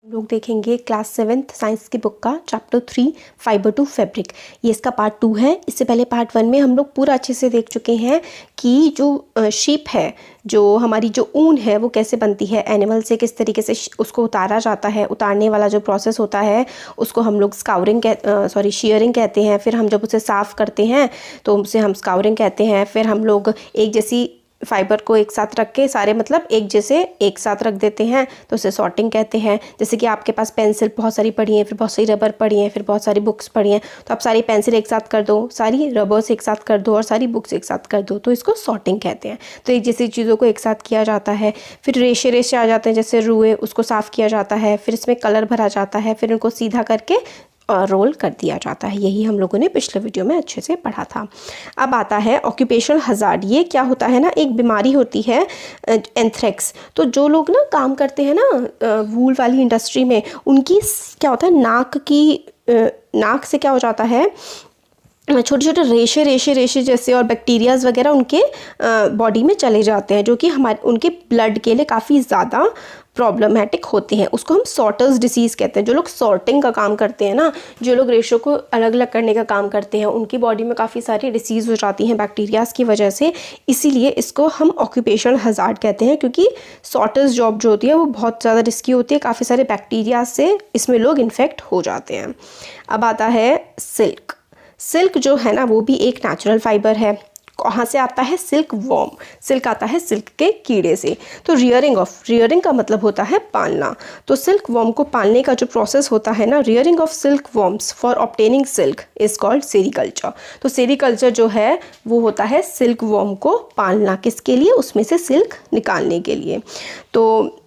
लोग देखेंगे class 7th science की बुक का चैप्टर 3 फाइबर टू फैब्रिक। ये इसका पार्ट 2 है। इससे पहले पार्ट 1 में हम लोग पूरा अच्छे से देख चुके हैं कि जो शीप है, जो हमारी जो ऊन है वो कैसे बनती है, एनिमल से किस तरीके से उसको उतारा जाता है। उतारने वाला जो प्रोसेस होता है उसको हम लोग शियरिंग कहते हैं। फिर हम जब उसे साफ़ करते हैं तो उसे हम स्काउरिंग कहते हैं। फिर हम लोग एक जैसी फाइबर को एक साथ रख के सारे एक जैसे एक साथ रख देते हैं तो उसे सॉर्टिंग कहते हैं। जैसे कि आपके पास पेंसिल बहुत सारी पड़ी हैं, फिर बहुत सारी रबर पड़ी हैं, फिर बहुत सारी बुक्स पड़ी हैं, तो आप सारी पेंसिल एक साथ कर दो, सारी रबर्स एक साथ कर दो और सारी बुक्स एक साथ कर दो, तो इसको सॉर्टिंग कहते हैं। तो एक जैसी चीज़ों को एक साथ किया जाता है। फिर रेशे आ जाते हैं, जैसे रुए, उसको साफ़ किया जाता है। फिर इसमें कलर भरा जाता है, फिर इनको सीधा करके रोल कर दिया जाता है। यही हम लोगों ने पिछले वीडियो में अच्छे से पढ़ा था। अब आता है ऑक्यूपेशनल हजार्ड। ये क्या होता है ना, एक बीमारी होती है एंथ्रेक्स। तो जो लोग ना काम करते हैं ना वूल वाली इंडस्ट्री में, उनकी क्या होता है, नाक से क्या हो जाता है, छोटे छोटे रेशे जैसे और बैक्टीरियाज वगैरह उनके बॉडी में चले जाते हैं, जो कि उनके ब्लड के लिए काफ़ी ज़्यादा प्रॉब्लमेटिक होते हैं। उसको हम सॉर्टर्स डिसीज़ कहते हैं। जो लोग सॉर्टिंग का काम करते हैं ना, जो लोग रेशों को अलग अलग करने का काम करते हैं, उनकी बॉडी में काफ़ी सारी डिसीज़ हो जाती हैं बैक्टीरियाज की वजह से। इसीलिए इसको हम ऑक्यूपेशनल हजार्ड कहते हैं, क्योंकि सॉर्टर्स जॉब जो होती है वो बहुत ज़्यादा रिस्की होती है। काफ़ी सारे बैक्टीरियाज से इसमें लोग इन्फेक्ट हो जाते हैं। अब आता है सिल्क जो है ना, वो भी एक नेचुरल फाइबर है। कहाँ से आता है? Silk worm. सिल्क आता है सिल्क के कीड़े से। तो रियरिंग का मतलब होता है पालना। तो सिल्क वॉर्म को पालने का जो प्रोसेस होता है ना, rearing of silk worms for obtaining silk is called sericulture. तो सेरीकल्चर जो है वो होता है सिल्क वॉर्म को पालना। किसके लिए? उसमें से सिल्क निकालने के लिए। तो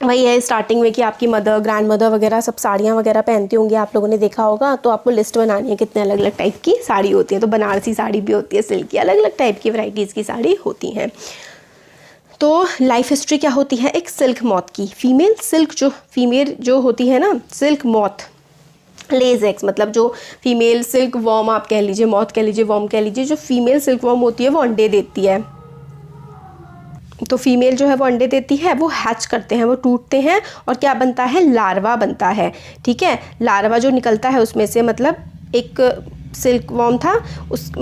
वही है स्टार्टिंग में कि आपकी मदर, ग्रैंड मदर वगैरह सब साड़ियाँ वगैरह पहनती होंगी, आप लोगों ने देखा होगा। तो आपको लिस्ट बनानी है कितने अलग अलग टाइप की साड़ी होती है। तो बनारसी साड़ी भी होती है, सिल्क की, अलग अलग टाइप की वैरायटीज़ की साड़ी होती हैं। तो लाइफ हिस्ट्री क्या होती है एक सिल्क मॉथ की। फीमेल जो होती है ना, सिल्क मॉथ लेज एग्स, मतलब जो फीमेल सिल्क वॉर्म आप कह लीजिए, मॉथ कह लीजिए, वॉर्म कह लीजिए, जो फीमेल सिल्क वॉर्म होती है वो अंडे देती है। तो फीमेल जो है वो अंडे देती है, वो हैच करते हैं, वो टूटते हैं और क्या बनता है? लार्वा बनता है। ठीक है, लार्वा जो निकलता है उसमें से, मतलब एक सिल्क वॉर्म था,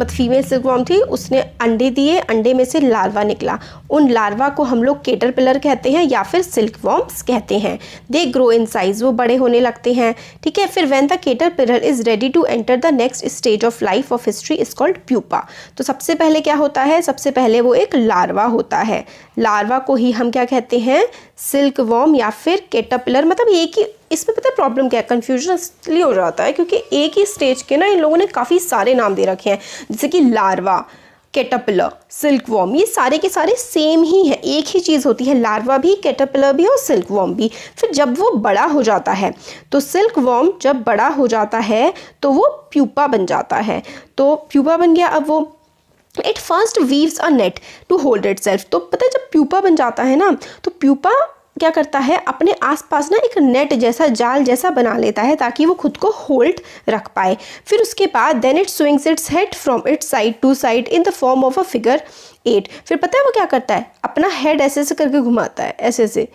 फीमेल सिल्क वॉर्म थी, उसने अंडे दिए, अंडे में से लार्वा निकला। उन लार्वा को हम लोग कैटरपिलर कहते हैं या फिर सिल्क वॉर्म्स कहते हैं। दे ग्रो इन साइज, वो बड़े होने लगते हैं। ठीक है, फिर when the caterpillar is ready to enter the next stage of life of history is called pupa. तो सबसे पहले क्या होता है? सबसे पहले वो एक लार्वा होता है। लार्वा को ही हम क्या कहते हैं? सिल्क वॉर्म या फिर कैटरपिलर। मतलब एक ही, इसमें पता है प्रॉब्लम क्या है, कन्फ्यूजन इसलिए हो जाता है क्योंकि एक ही स्टेज के ना इन लोगों ने काफ़ी सारे नाम दे रखे हैं, जैसे कि लार्वा, कैटरपिलर, सिल्क वॉर्म। ये सारे के सारे सेम ही है, एक ही चीज़ होती है, लार्वा भी, कैटरपिलर भी और सिल्क वॉर्म भी। फिर जब वो बड़ा हो जाता है, तो सिल्क वॉर्म जब बड़ा हो जाता है तो वो प्यूपा बन जाता है। तो प्यूपा बन गया। अब वो it first weaves a net to hold itself. तो पता है जब प्यूपा बन जाता है ना, तो प्यूपा क्या करता है, अपने आसपास ना एक नेट जैसा, जाल जैसा बना लेता है ताकि वो खुद को होल्ड रख पाए। फिर उसके बाद then it swings its head from its side to side in the form of a figure 8। फिर पता है वो क्या करता है, अपना हेड ऐसे ऐसे करके घुमाता है, ऐसे ऐसे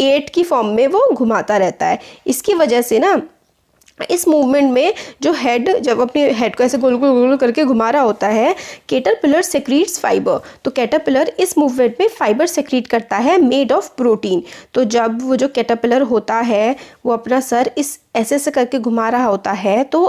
8 की फॉर्म में वो घुमाता रहता है। इसकी वजह से ना इस मूवमेंट में जो हेड, जब अपने हेड को ऐसे गोल गोल गोल करके घुमा रहा होता है, कैटरपिलर सेक्रीट्स फाइबर। तो कैटरपिलर इस मूवमेंट में फाइबर सेक्रीट करता है मेड ऑफ प्रोटीन। तो जब वो जो कैटरपिलर होता है वो अपना सर इस ऐसे ऐसे करके घुमा रहा होता है तो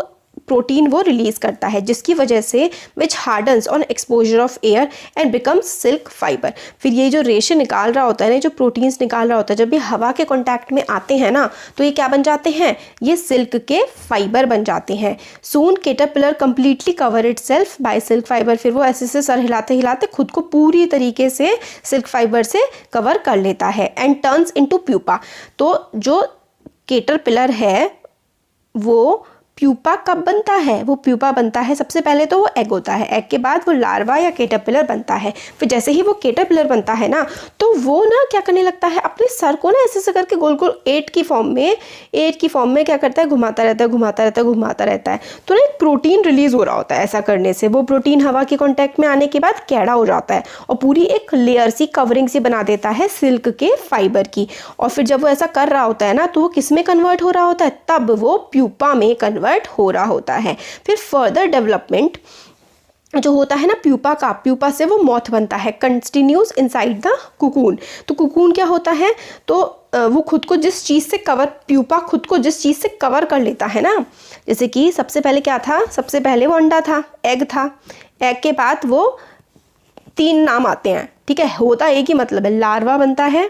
प्रोटीन वो रिलीज करता है, जिसकी वजह से which hardens on exposure of air and becomes silk fibre. फिर ये जो रेशे निकाल रहा होता है ना, जो प्रोटीन्स निकाल रहा होता है, जब ये हवा के कांटेक्ट में आते हैं ना, तो ये क्या बन जाते हैं? ये सिल्क के फाइबर बन जाते हैं। Soon caterpillar completely cover itself by silk fibre. फिर वो ऐसे से सर हिलाते हिलाते खुद को पूरी तरीके से सिल्क फाइबर से कवर कर लेता है एंड टर्न्स इनटू प्यूपा। तो जो कैटरपिलर है वो प्यूपा कब बनता है? वो प्यूपा बनता है सबसे पहले तो वो एग होता है, एग के बाद वो लार्वा या कैटरपिलर बनता है। फिर जैसे ही वो कैटरपिलर बनता है ना, तो वो ना क्या करने लगता है, अपने सर को ना ऐसे ऐसे करके गोल गोल एट की फॉर्म में क्या करता है, घुमाता रहता है। तो ना एक प्रोटीन रिलीज हो रहा होता है ऐसा करने से। वो प्रोटीन हवा के कांटेक्ट में आने के बाद कैड़ा हो जाता है और पूरी एक लेयर सी, कवरिंग सी बना देता है सिल्क के फाइबर की। और फिर जब वो ऐसा कर रहा होता है ना, तो वो किस में कन्वर्ट हो रहा होता है, तब वो प्यूपा में कन्वर्ट हो रहा होता है। फिर फर्दर डेवलपमेंट जो होता है ना प्यूपा से वो मॉथ बनता है, कंटिन्यूस इनसाइड द कुकून। तो कुकून क्या होता है, तो वो खुद को जिस चीज़ से कवर, प्यूपा खुद को जिस चीज़ से कवर कर लेता है ना, जैसे कि सबसे पहले क्या था, सबसे पहले वो अंडा था, एग था, एग के बाद वो 3 नाम आते हैं, ठीक है, होता एक ही मतलब है, लार्वा बनता है,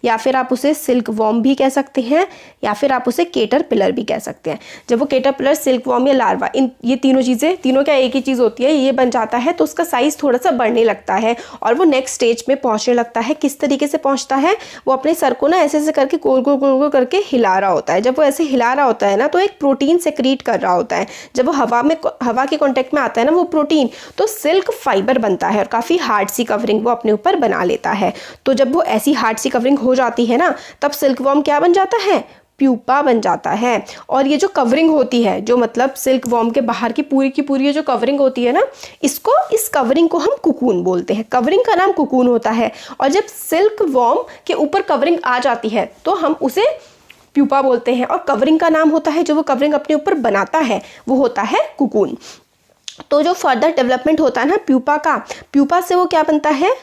या फिर आप उसे सिल्क वॉर्म भी कह सकते हैं, या फिर आप उसे कैटरपिलर भी कह सकते हैं। जब वो कैटरपिलर, सिल्क वॉर्म या लार्वा, इन ये तीनों चीज़ें, तीनों क्या एक ही चीज़ होती है, ये बन जाता है तो उसका साइज़ थोड़ा सा बढ़ने लगता है और वो नेक्स्ट स्टेज में पहुंचने लगता है। किस तरीके से पहुंचता है, वो अपने सर को ना ऐसे ऐसे करके गोल गोल गोल गोल करके हिला रहा होता है। जब वो ऐसे हिला रहा होता है ना, तो एक प्रोटीन सेक्रीट कर रहा होता है। जब वो हवा के कॉन्टेक्ट में आता है ना वो प्रोटीन, तो सिल्क फाइबर बनता है और काफ़ी हार्ड सी कवरिंग वो अपने ऊपर बना लेता है। तो जब वो ऐसी हार्ड सी कवरिंग हो जाती है ना, तब सिल्क वॉर्म क्या बन जाता है, प्यूपा बन जाता है। और ये जो कवरिंग होती है, जो मतलब सिल्क वॉर्म के बाहर की पूरी जो कवरिंग होती है ना, इस कवरिंग को हम कुकून बोलते हैं। कवरिंग का नाम कुकून होता है। और जब सिल्क वॉर्म के ऊपर कवरिंग आ जाती है तो हम उसे प्यूपा बोलते हैं, और कवरिंग का नाम होता है, जो वो कवरिंग अपने ऊपर बनाता है, वो होता है कुकून। तो जो फर्दर डेवलपमेंट होता है ना प्यूपा का, प्यूपा से वो क्या बनता है,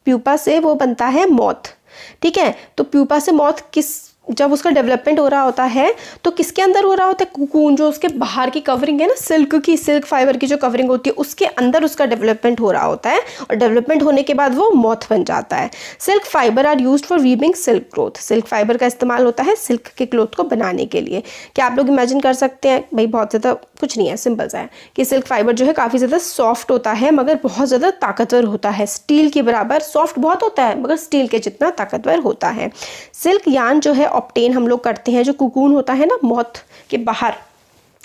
प्यूपा से वो बनता है मॉथ, ठीक है। तो प्यूपा से मॉथ जब उसका डेवलपमेंट हो रहा होता है तो किसके अंदर हो रहा होता है, कुकून, जो उसके बाहर की कवरिंग है ना, सिल्क फाइबर की जो कवरिंग होती है, उसके अंदर उसका डेवलपमेंट हो रहा होता है। और डेवलपमेंट होने के बाद वो मॉथ बन जाता है। Silk fibre are used for weaving silk cloth. Silk fibre का इस्तेमाल होता है सिल्क के क्लॉथ को बनाने के लिए। क्या आप लोग इमेजिन कर सकते हैं, भाई बहुत ज़्यादा कुछ नहीं है, सिंपल सा है कि सिल्क फाइबर जो है काफ़ी ज़्यादा सॉफ्ट होता है मगर बहुत ज़्यादा ताकतवर होता है। स्टील के बराबर सॉफ्ट बहुत होता है मगर स्टील के जितना ताकतवर होता है। सिल्क यार्न जो है ऑब्टेन हम लोग करते हैं, जो कुकून होता है ना मॉथ के बाहर,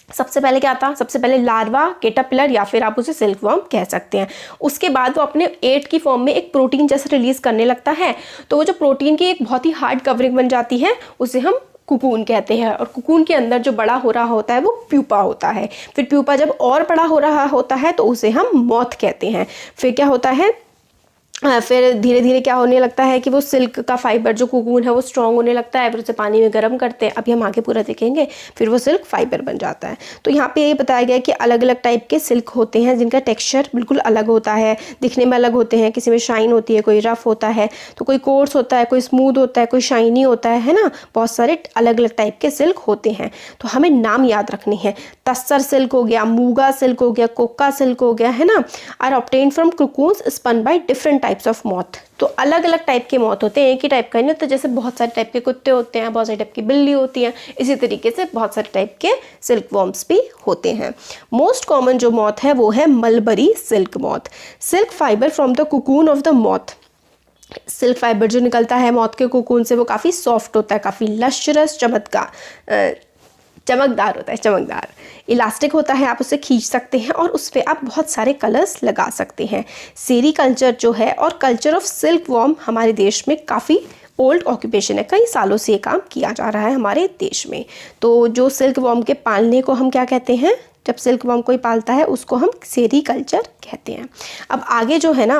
सबसे पहले क्या था, सबसे पहले लार्वा, कैटरपिलर, या फिर आप उसे सिल्क वॉर्म कह सकते हैं। उसके बाद वो अपने एट की फॉर्म में एक प्रोटीन जैसे रिलीज करने लगता है। तो वो जो प्रोटीन की एक बहुत ही हार्ड कवरिंग बन जाती है, उसे हम कुकून कहते हैं। और कुकून के अंदर जो बड़ा हो रहा होता है वो प्यूपा होता है। फिर प्यूपा जब और बड़ा हो रहा होता है तो उसे हम मॉथ कहते हैं। फिर क्या होता है, फिर धीरे धीरे क्या होने लगता है कि वो सिल्क का फाइबर जो कुकून है वो स्ट्रॉन्ग होने लगता है। फिर उसे पानी में गर्म करते हैं, अभी हम आगे पूरा देखेंगे। फिर वो सिल्क फाइबर बन जाता है। तो यहाँ पे ये बताया गया कि अलग अलग टाइप के सिल्क होते हैं जिनका टेक्सचर बिल्कुल अलग होता है, दिखने में अलग होते हैं। किसी में शाइन होती है, कोई रफ होता है, तो कोई कोर्स होता है, कोई स्मूथ होता है, कोई शाइनी होता है ना। बहुत सारे अलग अलग टाइप के सिल्क होते हैं। तो हमें नाम याद रखने हैं। तस्सर सिल्क हो गया, मूगा सिल्क हो गया, कोका सिल्क हो गया, है ना। Are obtained from cocoons spun by different types of moth. तो अलग अलग टाइप के मॉथ होते हैं, एक ही टाइप का नहीं होता। जैसे बहुत सारे टाइप के कुत्ते होते हैं, बहुत सारे टाइप की बिल्ली होती हैं, इसी तरीके से बहुत सारे टाइप के सिल्क वॉर्म्स भी होते हैं। मोस्ट कॉमन जो मॉथ है वो है mulberry silk moth. Silk fibre from the cocoon of the moth. Silk fibre जो निकलता है मॉथ के कुकून से वो काफ़ी सॉफ्ट होता है, काफ़ी लश्चरस, चमकदार होता है, चमकदार, इलास्टिक होता है। आप उसे खींच सकते हैं और उस पर आप बहुत सारे कलर्स लगा सकते हैं। सेरीकल्चर जो है और कल्चर ऑफ सिल्क वॉर्म हमारे देश में काफ़ी ओल्ड ऑक्यूपेशन है, कई सालों से ये काम किया जा रहा है हमारे देश में। तो जो सिल्क वॉर्म के पालने को हम क्या कहते हैं, जब सिल्क वॉर्म कोई पालता है उसको हम सेरीकल्चर कहते हैं। अब आगे जो है ना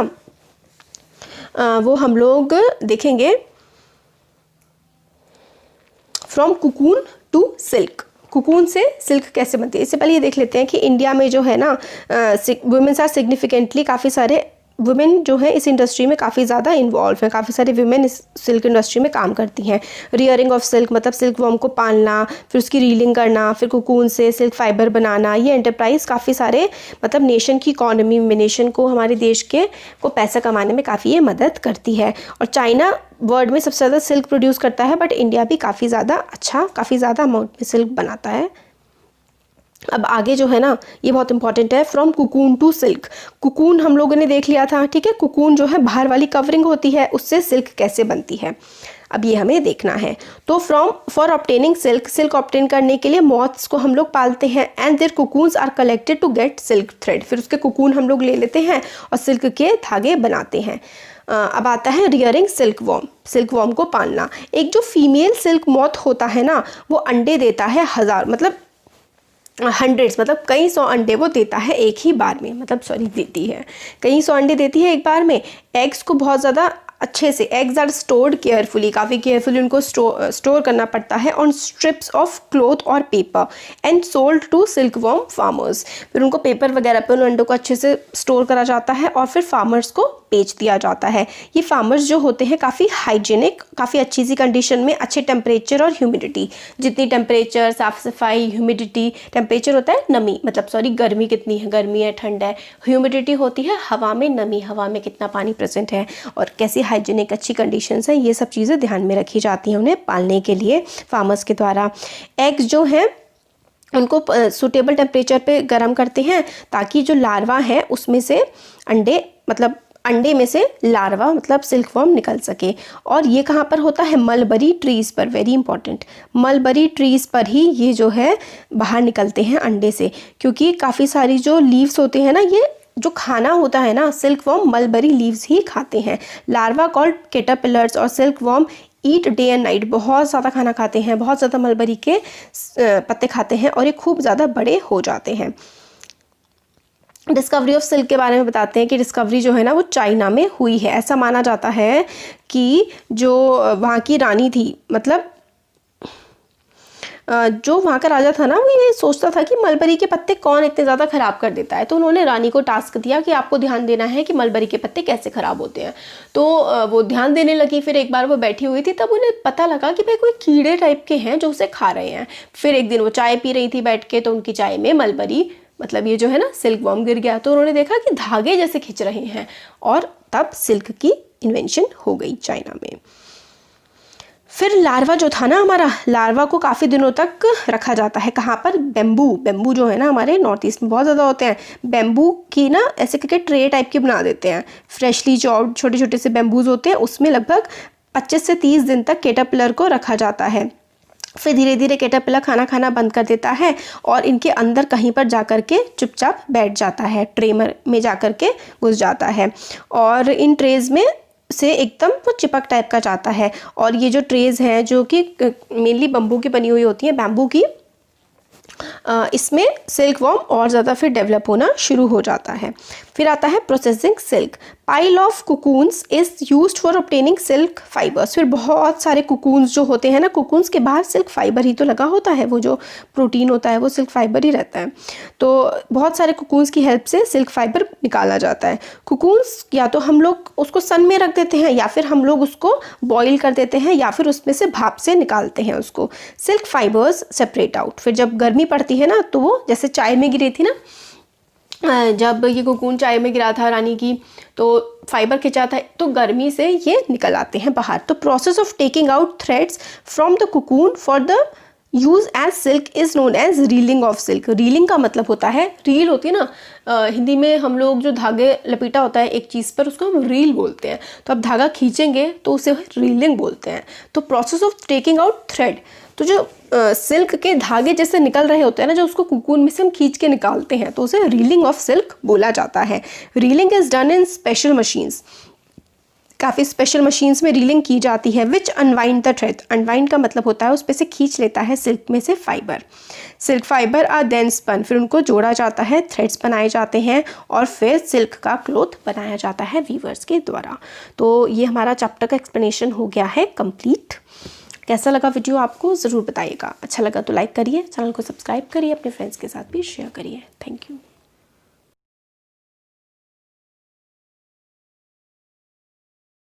वो हम लोग देखेंगे from cocoon to silk. Cocoon से सिल्क कैसे बनती है, इससे पहले ये देख लेते हैं कि इंडिया में जो है ना वुमेन्स आर सिग्निफिकेंटली, काफ़ी सारे वुमेन जो है इस इंडस्ट्री में काफ़ी ज़्यादा इन्वॉल्व हैं। काफ़ी सारे वुमेन इस सिल्क इंडस्ट्री में काम करती हैं। रियरिंग ऑफ सिल्क मतलब सिल्क वॉर्म को पालना, फिर उसकी रीलिंग करना, फिर कुकून से सिल्क फाइबर बनाना, ये एंटरप्राइज काफ़ी सारे मतलब नेशन की इकोनॉमी में, नेशन को, हमारे देश के को पैसा कमाने में काफ़ी ये मदद करती है। और चाइना वर्ल्ड में सबसे ज़्यादा सिल्क प्रोड्यूस करता है, बट इंडिया भी काफ़ी ज़्यादा अमाउंट में सिल्क बनाता है। अब आगे जो है ना ये बहुत इंपॉर्टेंट है, from cocoon to silk. Cocoon हम लोगों ने देख लिया था, ठीक है। कुकून जो है बाहर वाली कवरिंग होती है, उससे सिल्क कैसे बनती है। अब ये हमें देखना है। तो for obtaining silk, silk obtain करने के लिए मॉथ्स को हम लोग पालते हैं, and their cocoons are collected to get silk thread, फिर उसके कुकून हम लोग ले लेते हैं और सिल्क के धागे बनाते हैं। अब आता है rearing silk worm, silk worm को पालना। एक जो फीमेल सिल्क मॉथ होता है ना, वो अंडे देता है हज़ार, मतलब हंड्रेड्स, मतलब कई सौ अंडे वो देता है एक ही बार में, मतलब सॉरी देती है, कई सौ अंडे देती है एक बार में। एग्स को बहुत ज़्यादा अच्छे से, एग्स आर स्टोर्ड केयरफुली, काफ़ी केयरफुली उनको स्टोर करना पड़ता है ऑन स्ट्रिप्स ऑफ क्लॉथ और paper and sold to silkworm farmers, फिर उनको पेपर वगैरह पे उन अंडों को अच्छे से स्टोर करा जाता है और फिर फार्मर्स को बेच दिया जाता है। ये फार्मर्स जो होते हैं काफ़ी हाइजीनिक, काफ़ी अच्छी सी कंडीशन में, अच्छे टेम्परेचर और ह्यूमिडिटी, जितनी टेम्परेचर, साफ़ सफाई, ह्यूमिडिटी, टेम्परेचर होता है नमी, मतलब सॉरी गर्मी कितनी है, गर्मी है, ठंड है, ह्यूमिडिटी होती है हवा में नमी, हवा में कितना पानी प्रेजेंट है और कैसी हाइजीनिक अच्छी कंडीशंस हैं, ये सब चीज़ें ध्यान में रखी जाती हैं उन्हें पालने के लिए फार्मर्स के द्वारा। एग्स जो हैं उनको सूटेबल टेम्परेचर पे गर्म करते हैं ताकि जो लार्वा है उसमें से अंडे, मतलब अंडे में से लार्वा मतलब सिल्क वॉर्म निकल सके। और ये कहाँ पर होता है, मलबरी ट्रीज़ पर, वेरी इंपॉर्टेंट, मलबरी ट्रीज़ पर ही ये जो है बाहर निकलते हैं अंडे से, क्योंकि काफ़ी सारी जो लीव्स होते हैं ना, ये जो खाना होता है ना, सिल्क वॉर्म मलबरी लीव्स ही खाते हैं। लार्वा कॉल्ड कैटरपिलर्स और silk worm eat day and night, बहुत ज़्यादा खाना खाते हैं, बहुत ज़्यादा मलबरी के पत्ते खाते हैं और ये खूब ज़्यादा बड़े हो जाते हैं। डिस्कवरी ऑफ सिल्क के बारे में बताते हैं कि डिस्कवरी जो है ना वो चाइना में हुई है। ऐसा माना जाता है कि जो वहाँ की रानी थी, मतलब जो वहाँ का राजा था ना, वो ये सोचता था कि मलबरी के पत्ते कौन इतने ज़्यादा ख़राब कर देता है, तो उन्होंने रानी को टास्क दिया कि आपको ध्यान देना है कि मलबरी के पत्ते कैसे ख़राब होते हैं। तो वो ध्यान देने लगी। फिर एक बार वो बैठी हुई थी, तब उन्हें पता लगा कि भाई कोई कीड़े टाइप के हैं जो उसे खा रहे हैं। फिर एक दिन वो चाय पी रही थी बैठ के, तो उनकी चाय में मलबरी, मतलब ये जो है ना सिल्क वॉर्म गिर गया, तो उन्होंने देखा कि धागे जैसे खिंच रहे हैं और तब सिल्क की इन्वेंशन हो गई चाइना में। फिर लार्वा जो था ना हमारा, लार्वा को काफ़ी दिनों तक रखा जाता है, कहाँ पर, बेम्बू, बेम्बू जो है ना हमारे नॉर्थ ईस्ट में बहुत ज़्यादा होते हैं, बेम्बू की ना ऐसे करके ट्रे टाइप की बना देते हैं, फ्रेशली चॉप्ड छोटे छोटे से बेम्बूज होते हैं, उसमें लगभग 25 से 30 दिन तक कैटरपिलर को रखा जाता है। फिर धीरे धीरे कैटरपिलर खाना खाना बंद कर देता है और इनके अंदर कहीं पर जाकर के चुपचाप बैठ जाता है, ट्रे में जाकर के घुस जाता है और इन ट्रेज में से एकदम वो चिपक टाइप का जाता है। और ये जो ट्रेज हैं जो कि मेनली बम्बू की बनी हुई होती हैं, बैम्बू की, इसमें सिल्क वॉर्म और ज़्यादा फिर डेवलप होना शुरू हो जाता है। फिर आता है processing silk. Pile of cocoons is used for obtaining silk fibres. फिर बहुत सारे कुकून्स जो होते हैं ना, कुकून्स के बाहर सिल्क फाइबर ही तो लगा होता है, वो जो प्रोटीन होता है वो सिल्क फाइबर ही रहता है। तो बहुत सारे कुकून्स की हेल्प से सिल्क फाइबर निकाला जाता है। कुकून्स या तो हम लोग उसको सन में रख देते हैं या फिर हम लोग उसको बॉईल कर देते हैं या फिर उसमें से भाप से निकालते हैं उसको। Silk fibres separate out. फिर जब गर्मी पड़ती है ना, तो वो जैसे चाय में गिरी थी ना, जब ये कुकून चाय में गिरा था रानी की, तो फाइबर खिंचा था, तो गर्मी से ये निकल आते हैं बाहर। तो process of taking out threads from the cocoon for the use as silk is known as reeling of silk. Reeling का मतलब होता है, रील होती है ना, हिंदी में हम लोग जो धागे लपेटा होता है एक चीज़ पर, उसको हम रील बोलते हैं। तो अब धागा खींचेंगे तो उसे रीलिंग बोलते हैं। तो process of taking out thread, तो जो सिल्क के धागे जैसे निकल रहे होते हैं ना, जो उसको कुकून में से हम खींच के निकालते हैं, तो उसे रीलिंग ऑफ सिल्क बोला जाता है। Reeling is done in special machines. काफ़ी स्पेशल मशीन्स में रीलिंग की जाती है। Which unwind the thread. Unwind का मतलब होता है उस पर से खींच लेता है सिल्क में से fibre. Silk fibre are then spun. फिर उनको जोड़ा जाता है, थ्रेड्स बनाए जाते हैं और फिर सिल्क का क्लॉथ बनाया जाता है वीवर्स के द्वारा। तो ये हमारा चैप्टर का एक्सप्लेनेशन हो गया है कंप्लीट। कैसा लगा वीडियो आपको ज़रूर बताइएगा। अच्छा लगा तो लाइक करिए, चैनल को सब्सक्राइब करिए, अपने फ्रेंड्स के साथ भी शेयर करिए। Thank you.